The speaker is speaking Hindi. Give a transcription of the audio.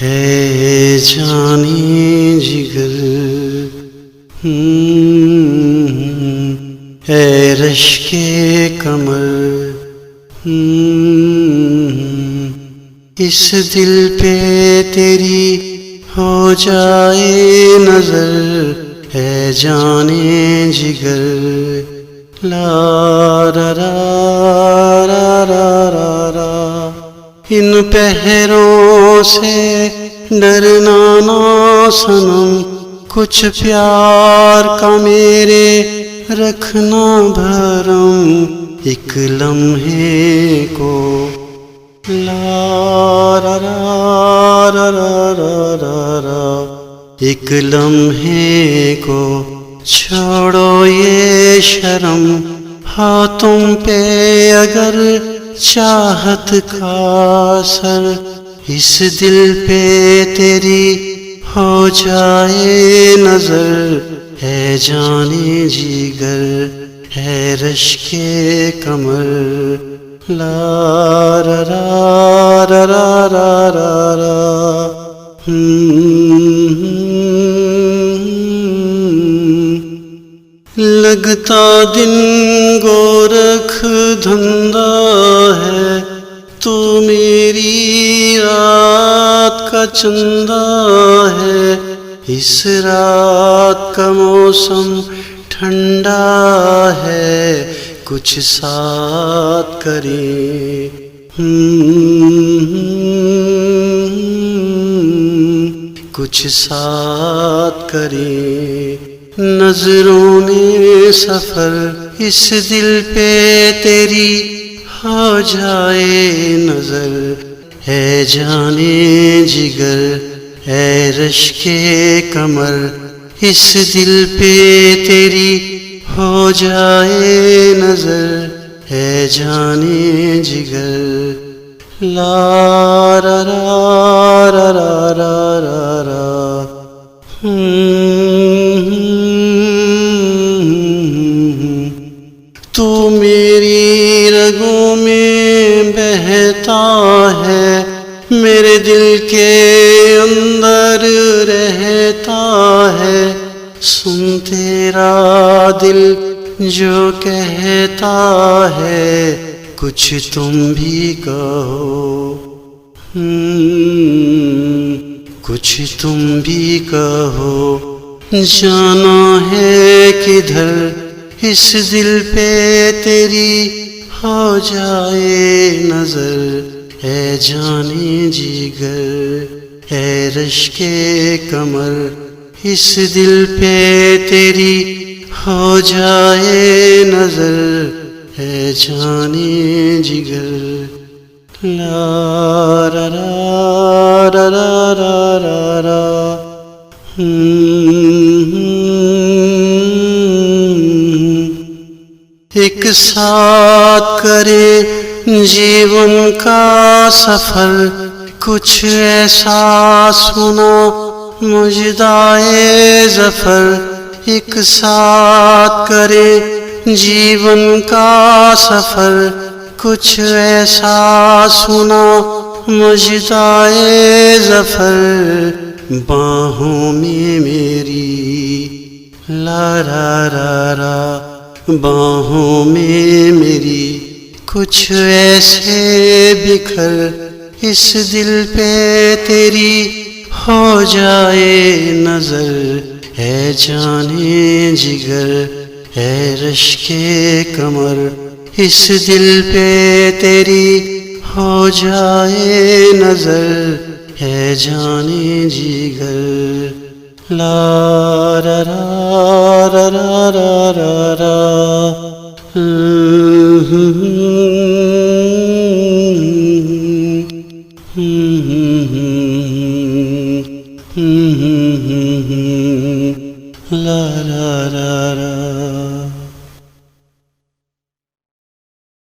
है जानी जिगर, है रश्के कमर, इस दिल पे तेरी हो जाए नजर, है जाने जिगर। ला रा रा रा रा रा रा। इन पहरों से डरना ना सनम, कुछ प्यार का मेरे रखना भरम, एक लम्हे को। ला रा रा रा रा रा रा। एक लम्हे को छोड़ो ये शर्म, हाँ तुम पे अगर चाहत का असर, इस दिल पे तेरी हो जाए नजर, है जाने जिगर, है रश्के कमर। ला रा रा रा रा रा रा। लगता दिन गोरख धंधा है, तू मेरी रात का चंदा है। इस रात का मौसम ठंडा है, कुछ साथ करें। कुछ साथ करें। नजरों में सफर, इस दिल पे तेरी हो जाए नजर, है जाने जिगर, है रश्के कमर। इस दिल पे तेरी हो जाए नजर, है जाने जिगर। ला रा रा रा रा रा रा। तू मेरी रगों में बहता है, मेरे दिल के अंदर रहता है। सुन तेरा दिल जो कहता है, कुछ तुम भी कहो। कुछ तुम भी कहो। जाना है किधर, इस दिल पे तेरी हो जाए नजर, है जाने जिगर, है रश्के कमर। इस दिल पे तेरी हो जाए नजर, है जाने जिगर। ला रा रा रा रा रा रा। एक साथ करे जीवन का सफर, कुछ ऐसा सुना मुजदाए जफर। एक साथ करे जीवन का सफर, कुछ ऐसा सुना मुजदाए जफर। बाहों में मेरी ला रा रा रा। बाहों में मेरी कुछ ऐसे बिखर, इस दिल पे तेरी हो जाए नजर, है जाने जिगर, है रश्के कमर। इस दिल पे तेरी हो जाए नजर, है जाने जिगर। ला रा रा रा रा रा रा। ला रा रा रा।